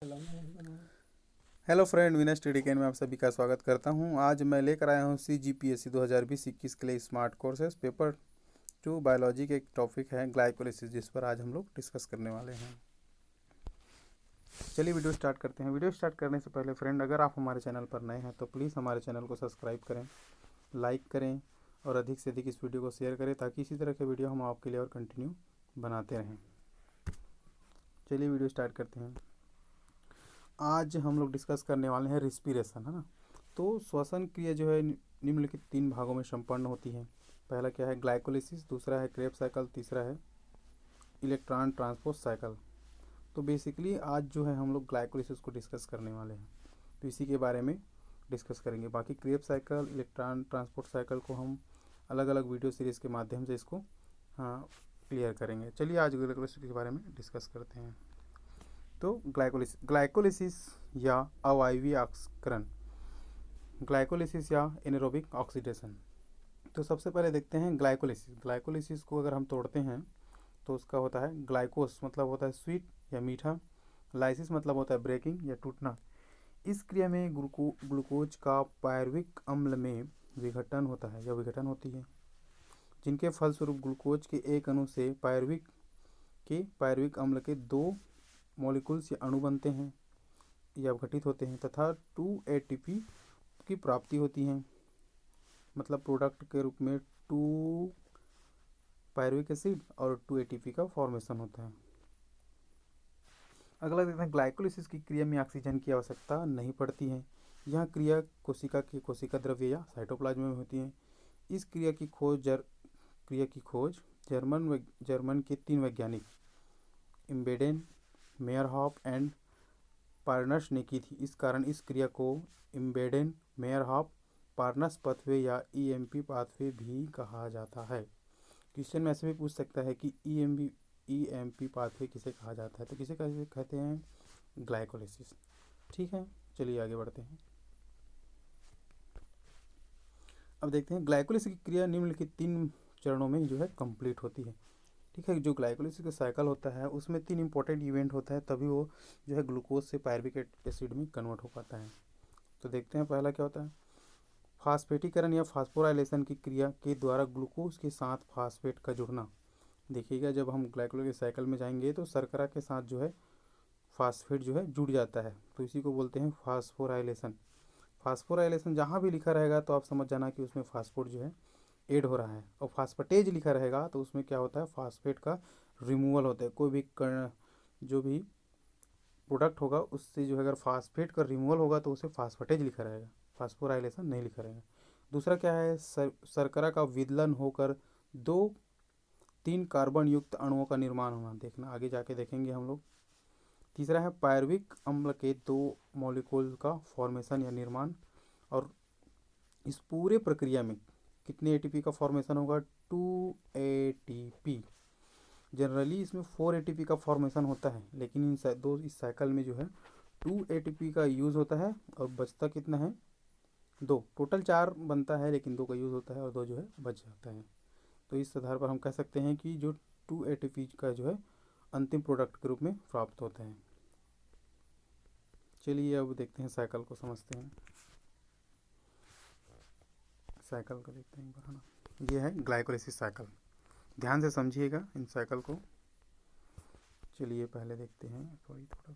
Hello friend, Vinay study can में आप सभी का स्वागत करता हूं। आज मैं लेकर आया हूं CGPSC 2020-21 के लिए स्मार्ट कोर्सेज पेपर 2 बायोलॉजी के एक टॉपिक है ग्लाइकोलिसिस, जिस पर आज हम लोग डिस्कस करने वाले हैं। चलिए वीडियो स्टार्ट करते हैं। वीडियो स्टार्ट करने से पहले फ्रेंड, अगर आप हमारे चैनल पर नए हैं तो प्लीज़ हमारे चैनल को सब्सक्राइब करें, लाइक करें और अधिक से अधिक इस वीडियो को शेयर करें, ताकि इसी तरह के वीडियो हम आपके लिए और कंटिन्यू बनाते रहें। चलिए वीडियो स्टार्ट करते हैं। आज हम लोग डिस्कस करने वाले हैं रिस्पिरेशन, है ना। तो श्वसन क्रिया जो है निम्नलिखित 3 भागों में संपन्न होती है। पहला क्या है, ग्लाइकोलिसिस, दूसरा है क्रेब्स साइकिल, तीसरा है इलेक्ट्रॉन ट्रांसपोर्ट साइकिल। तो बेसिकली आज जो है हम लोग ग्लाइकोलिसिस को डिस्कस करने वाले हैं, तो इसी के बारे में डिस्कस करेंगे। बाकी Krebs cycle, electron transport cycle को हम अलग अलग वीडियो सीरीज़ के माध्यम से इसको क्लियर करेंगे। चलिए आज ग्लाइकोलिसिस के बारे में डिस्कस करते हैं। तो ग्लाइकोलिसिस या अवायवीय ऑक्सीकरण, ग्लाइकोलिसिस या एनारोबिक ऑक्सीडेशन। तो सबसे पहले देखते हैं ग्लाइकोलिसिस। ग्लाइकोलिसिस को अगर हम तोड़ते हैं तो उसका होता है ग्लाइकोस मतलब होता है स्वीट या मीठा, लाइसिस मतलब होता है ब्रेकिंग या टूटना। इस क्रिया में ग्लूकोज का पायरुविक अम्ल में विघटन होता है या विघटन होती है, जिनके फलस्वरूप ग्लूकोज के एक अणु से पायरुविक अम्ल के 2 मॉलिक्यूल्स या अणु बनते हैं या घटित होते हैं तथा 2 ATP की प्राप्ति होती है। मतलब प्रोडक्ट के रूप में 2 पायरुविक एसिड और 2 ATP का फॉर्मेशन होता है। अगला देखते हैं, ग्लाइकोलिसिस की क्रिया में ऑक्सीजन की आवश्यकता नहीं पड़ती है। यह क्रिया कोशिका द्रव्य या साइटोप्लाज्म में होती है। इस क्रिया की खोज जर्मन के 3 वैज्ञानिक इम्बेडेन, मेयरहॉफ एंड पार्नस ने की थी। इस कारण इस क्रिया को इम्बेडेन मेयरहॉफ पार्नस पाथवे या EMP पाथवे भी कहा जाता है। क्वेश्चन में ऐसे भी पूछ सकता है कि EMP पाथवे किसे कहा जाता है, तो किसे कहते हैं, ग्लाइकोलिसिस। ठीक है, चलिए आगे बढ़ते हैं। अब देखते हैं ग्लाइकोलिसिस की क्रिया निम्नलिखित 3 चरणों में जो है कंप्लीट होती है। ठीक है, जो ग्लाइकोलिसिस का साइकिल होता है उसमें 3 इंपॉर्टेंट इवेंट होता है, तभी वो जो है ग्लूकोज से पायरुविक एसिड में कन्वर्ट हो पाता है। तो देखते हैं पहला क्या होता है, फास्फेटीकरण या फास्फोराइलेशन की क्रिया के द्वारा ग्लूकोज के साथ फास्फेट का जुड़ना। देखिएगा, जब हम ग्लाइकोलिसिस साइकिल में जाएंगे तो शर्करा के साथ जो है फास्फेट जो है जुड़ जाता है, तो इसी को बोलते हैं फास्फोराइलेशन। फास्फोराइलेशन जहाँ भी लिखा रहेगा तो आप समझ जाना कि उसमें फास्फोट जो है ऐड हो रहा है, और फास्फेटेज लिखा रहेगा तो उसमें क्या होता है, फास्फेट का रिमूवल होता है। कोई भी जो भी प्रोडक्ट होगा उससे जो है अगर फास्फेट का रिमूवल होगा तो उसे फास्फेटेज लिखा रहेगा, फास्फोराइलेशन नहीं लिखा रहेगा। दूसरा क्या है, शर्करा का विदलन होकर 2-3 कार्बन युक्त अणुओं का निर्माण होना। देखना आगे जाके देखेंगे हम लोग। तीसरा है पायरुविक अम्ल के 2 मॉलिक्यूल का फॉर्मेशन या निर्माण, और इस पूरे प्रक्रिया में कितने ATP का फॉर्मेशन होगा, 2 ATP। जनरली इसमें 4 ATP का फॉर्मेशन होता है, लेकिन इस साइकिल में जो है 2 ATP का यूज़ होता है और बचता कितना है, 2। टोटल 4 बनता है, लेकिन 2 का यूज़ होता है और 2 जो है बच जाता है। तो इस आधार पर हम कह सकते हैं कि जो 2 ATP का जो है अंतिम प्रोडक्ट के रूप में प्राप्त होता है। चलिए अब देखते हैं साइकिल को समझते हैं। साइकिल को देखते हैं बढ़ाना, ये है ग्लाइकोलिसिस साइकिल। ध्यान से समझिएगा इन साइकिल को। चलिए पहले देखते हैं थोड़ा सा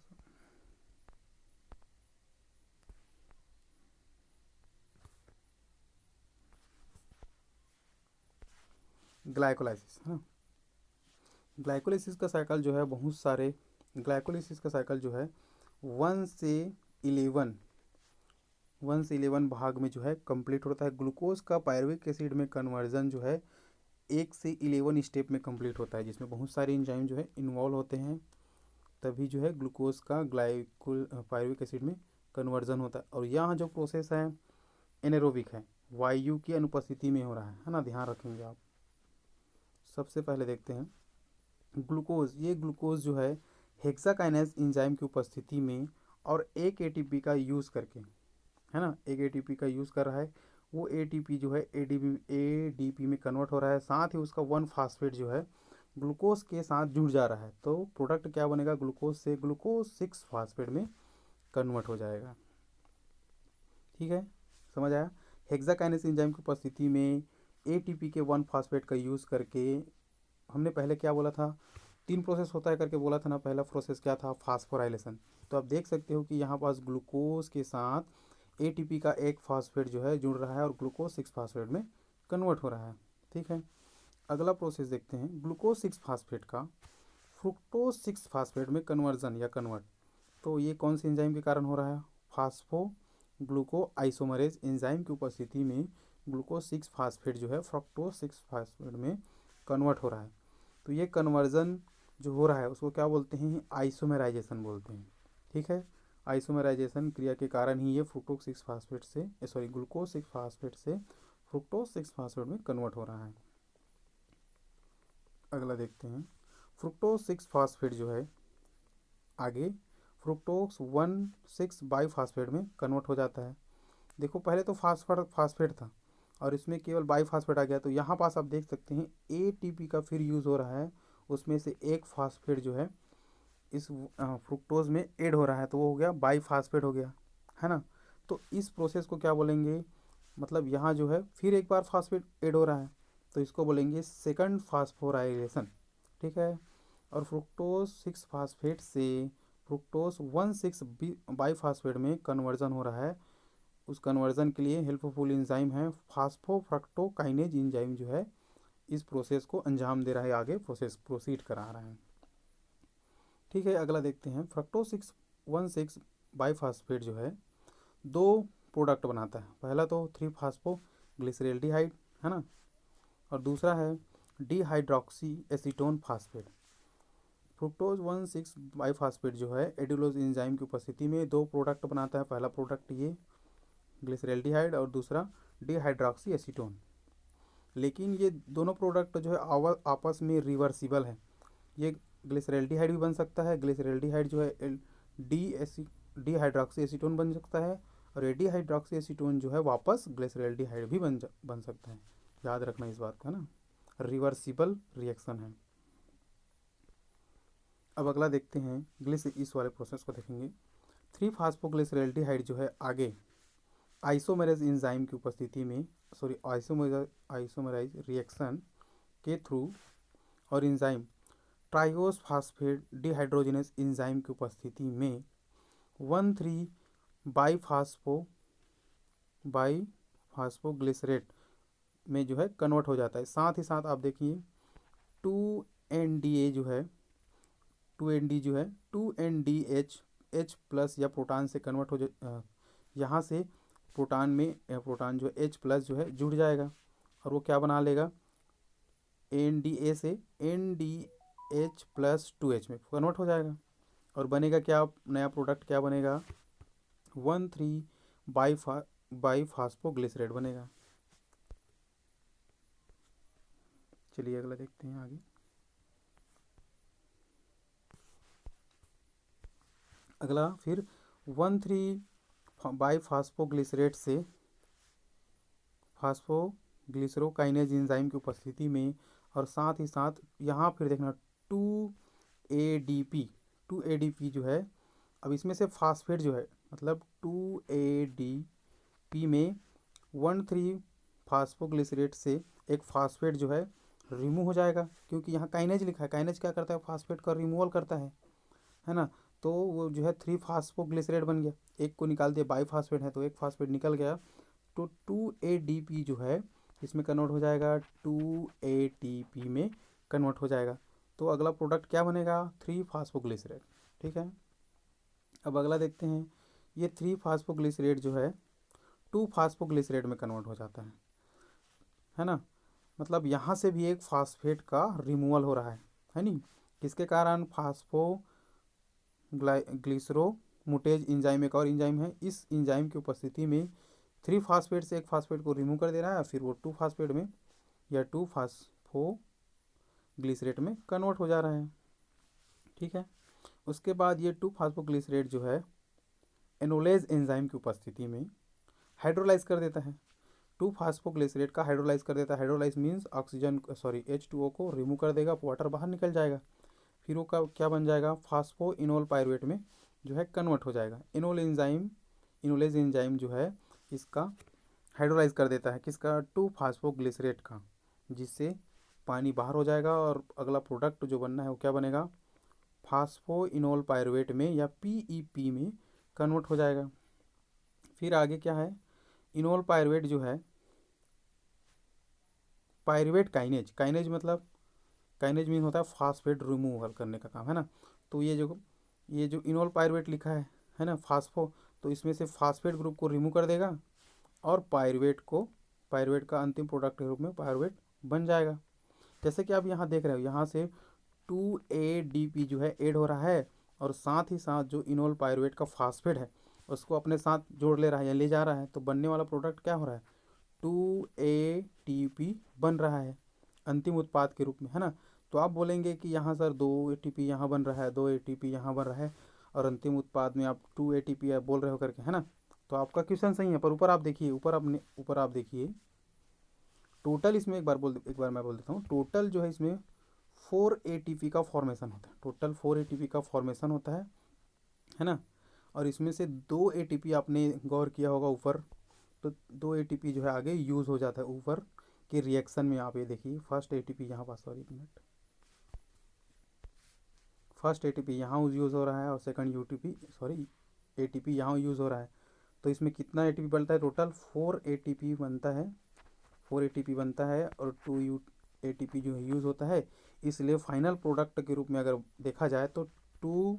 ग्लाइकोलाइसिस, है ना। ग्लाइकोलिसिस का साइकिल जो है बहुत सारे, ग्लाइकोलिसिस का साइकिल जो है 1 से 11 भाग में जो है कंप्लीट होता है। ग्लूकोज का पायरुविक एसिड में कन्वर्जन जो है 1 से 11 स्टेप में कंप्लीट होता है, जिसमें बहुत सारे एंजाइम जो है इन्वॉल्व होते हैं, तभी जो है ग्लूकोज का पायरुविक एसिड में कन्वर्जन होता है। और यहाँ जो प्रोसेस है एनारोबिक है, वायु की अनुपस्थिति में हो रहा है ना, ध्यान रखेंगे आप। सबसे पहले देखते हैं ग्लूकोज। ये ग्लूकोज जो है हेक्साकाइनेज एंजाइम की उपस्थिति में और 1 ATP का यूज़ करके, है ना, 1 ATP का यूज़ कर रहा है। वो ATP जो है ADP में कन्वर्ट हो रहा है, साथ ही उसका 1 फास्फेट जो है ग्लूकोज के साथ जुड़ जा रहा है तो प्रोडक्ट क्या बनेगा, ग्लूकोज से ग्लूकोज 6 फास्फेट में कन्वर्ट हो जाएगा। ठीक है, समझ आया। हेक्साकाइनेस एंजाइम की उपस्थिति में एटीपी के 1 फास्फेट का यूज़ करके, हमने पहले क्या बोला था, 3 प्रोसेस होता है करके बोला था ना। पहला प्रोसेस क्या था, फास्फोराइलेशन। तो आप देख सकते हो कि यहाँ पास ग्लूकोज के साथ एटीपी का एक फास्फेट जो है जुड़ रहा है और ग्लूकोज 6 फास्फेट में कन्वर्ट हो रहा है। ठीक है, अगला प्रोसेस देखते हैं, ग्लूकोज 6 फास्फेट का फ्रुक्टोज 6 फास्फेट में कन्वर्जन या कन्वर्ट। तो ये कौन सी एंजाइम के कारण हो रहा है, फास्फो ग्लूको आइसोमरेज एंजाइम की उपस्थिति में ग्लूकोज 6 फास्फेट जो है फ्रुक्टोज 6 फास्फेट में कन्वर्ट हो रहा है। तो ये कन्वर्जन जो हो रहा है उसको क्या बोलते हैं, आइसोमेराइजेशन बोलते हैं। ठीक है, आइसोमेराइजेशन क्रिया के कारण ही ये फ्रुक्टोज 6 फास्फेट से ग्लूकोज 6 फास्फेट से फ्रुक्टोज 6 फास्फेट में कन्वर्ट हो रहा है। अगला देखते हैं, फ्रुक्टोज 6 फास्फेट जो है आगे फ्रुक्टोज 1,6 बाईफास्फेट में कन्वर्ट हो जाता है। देखो पहले तो फास्फेट था और इसमें केवल बाईफास्फेट आ गया। तो यहाँ पास आप देख सकते हैं एटीपी का फिर यूज़ हो रहा है, उसमें से एक फास्फेट जो है इस फ्रुक्टोज में ऐड हो रहा है, तो वो हो गया बाईफास्फेट हो गया, है ना। तो इस प्रोसेस को क्या बोलेंगे, मतलब यहाँ जो है फिर एक बार फास्फेट ऐड हो रहा है तो इसको बोलेंगे सेकंड फास्फोराइलेशन। ठीक है, और फ्रुक्टोज 6 फास्फेट से फ्रुक्टोज 1,6 बाईफास्फेट में कन्वर्जन हो रहा है। उस कन्वर्जन के लिए हेल्पफुल एंजाइम है फास्फोफ्रक्टोकाइनेज एंजाइम जो है इस प्रोसेस को अंजाम दे रहा है, आगे प्रोसेस प्रोसीड करा रहा है। ठीक है, अगला देखते हैं, फ्रक्टोज 6,1,6 बाईफास्फेट जो है दो प्रोडक्ट बनाता है। पहला तो 3 फास्फो ग्लिसरेल्डिहाइड है ना, और दूसरा है डिहाइड्रोक्सी एसीटोन फास्फेट। फ्रुक्टोज 1,6 बाईफास्फेट जो है एडिलोज एंजाइम की उपस्थिति में दो प्रोडक्ट बनाता है। पहला प्रोडक्ट ये ग्लिसरेल्डिहाइड और दूसरा डिहाइड्रोक्सी एसीटोन। लेकिन ये दोनों प्रोडक्ट जो है आपस में रिवर्सिबल है। ये ग्लिसरेल्डिहाइड भी बन सकता है, ग्लिसरेल्डिहाइड जो है डिहाइड्रोक्सी एसीटोन बन सकता है, और ये डिहाइड्रोक्सी एसीटोन जो है वापस ग्लिसरेल्डिहाइड भी बन सकता है। याद रखना इस बात का ना, रिवर्सिबल रिएक्शन है। अब अगला देखते हैं, इस वाले प्रोसेस को देखेंगे। 3 फास्फोग्लिसरेल्डिहाइड जो है आगे आइसोमेरेज एंजाइम की उपस्थिति में आइसोमेराइज रिएक्शन के थ्रू और एंजाइम ट्राइओस फास्फेट डिहाइड्रोजनेस एंजाइम की उपस्थिति में 1,3 बाईफास्फोग्लिसरेट में जो है कन्वर्ट हो जाता है। साथ ही साथ आप देखिए 2NDA जो है 2NDH H प्लस या प्रोटॉन से कन्वर्ट यहाँ से प्रोटॉन जो H प्लस जो है जुड़ जाएगा और वो क्या बना लेगा, NDA से NDH प्लस 2H में कन्वर्ट हो जाएगा और बनेगा क्या, नया प्रोडक्ट क्या बनेगा, 1,3 बाईफास्फोग्लिसरेट बनेगा। चलिए अगला देखते हैं आगे। अगला फिर 1,3 बाईफास्फोग्लिसरेट से फास्फोग्लिसरोकाइनेज एंजाइम की उपस्थिति में और साथ ही साथ यहाँ फिर देखना 2ADP जो है, अब इसमें से फास्फेट जो है मतलब 2ADP में 1,3 फास्फोग्लिसरेट से एक फास्फेट जो है रिमूव हो जाएगा, क्योंकि यहाँ काइनेज लिखा है। काइनेज क्या करता है, फास्फेट का रिमूवल करता है ना। तो वो जो है 3 फास्फोग्लिसरेट बन गया, एक को निकाल दिया, बाईफास्फेट है तो एक फास्फेट निकल गया, तो 2ADP जो है इसमें कन्वर्ट हो जाएगा, 2ATP में कन्वर्ट हो जाएगा। तो अगला प्रोडक्ट क्या बनेगा, 3 फास्फोग्लिसरेट। ठीक है, अब अगला देखते हैं, ये 3 फास्फोग्लिसरेट जो है 2 फास्फोग्लिसरेट में कन्वर्ट हो जाता है ना। मतलब यहाँ से भी एक फास्फेट का रिमूवल हो रहा है नहीं, किसके कारण, ग्लिसरोमुटेज एंजाइम एक और एंजाइम है, इस एंजाइम की उपस्थिति में 3 फास्फेट से एक फास्फेट को रिमूव कर दे रहा है, फिर वो 2 फास्फेट में या 2 फास्फोग्लिसरेट में कन्वर्ट हो जा रहा है। ठीक है, उसके बाद ये 2 फास्फोग्लिसरेट जो है एनोलेज एंजाइम की उपस्थिति में हाइड्रोलाइज कर देता है। 2-फास्फोग्लिसरेट का हाइड्रोलाइज कर देता है। हाइड्रोलाइज मीन्स ऑक्सीजन H2O को रिमूव कर देगा, वाटर बाहर निकल जाएगा। फिर वो क्या बन जाएगा, फास्फो इनोल पायरुवेट में जो है कन्वर्ट हो जाएगा। इनोलेज एंजाइम जो है इसका हाइड्रोलाइज कर देता है, किसका, 2-फास्फोग्लिसरेट का, जिससे पानी बाहर हो जाएगा और अगला प्रोडक्ट जो बनना है वो क्या बनेगा, फास्फो इनोल पायरुवेट में या PEP में कन्वर्ट हो जाएगा। फिर आगे क्या है, इनोल पायरुवेट जो है, पायरुवेट काइनेज मतलब काइनेज मीन होता है फास्फेट रिमूवल करने का काम, है ना। तो ये जो इनोल पायरुवेट लिखा है ना, फास्फो, तो इसमें से फास्फेट ग्रुप को रिमूव कर देगा और पायरुवेट का अंतिम प्रोडक्ट के रूप में पायरुवेट बन जाएगा। जैसे कि आप यहाँ देख रहे हो, यहाँ से 2ADP जो है ऐड हो रहा है और साथ ही साथ जो इनोल पायरुवेट का फास्फेट है उसको अपने साथ जोड़ ले रहा है या ले जा रहा है, तो बनने वाला प्रोडक्ट क्या हो रहा है, 2ATP बन रहा है अंतिम उत्पाद के रूप में, है ना। तो आप बोलेंगे कि यहाँ सर 2ATP यहाँ बन रहा है, 2ATP यहाँ बन रहा है और अंतिम उत्पाद में आप 2ATP बोल रहे हो करके, है ना। तो आपका क्वेश्चन सही है, पर ऊपर आप देखिए, ऊपर आप देखिए टोटल इसमें एक बार मैं बोल देता हूँ, टोटल जो है इसमें 4ATP का फॉर्मेशन होता है, टोटल 4ATP का फॉर्मेशन होता है ना। और इसमें से 2ATP आपने गौर किया होगा ऊपर, तो 2ATP जो है आगे यूज़ हो जाता है ऊपर के रिएक्शन में। आप ये देखिए फर्स्ट ATP यहाँ पास, फर्स्ट ATP यहाँ यूज़ हो रहा है और सेकंड ATP यहाँ यूज़ हो रहा है। तो इसमें कितना ATP बनता है, टोटल 4ATP बनता है, 4ATP बनता है और 2ATP जो है यूज़ होता है। इसलिए फाइनल प्रोडक्ट के रूप में अगर देखा जाए तो 2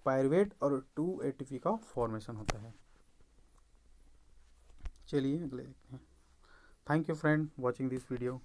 पायरुवेट और 2ATP का फॉर्मेशन होता है। चलिए अगले देखते हैं। Thank you friend watching this video.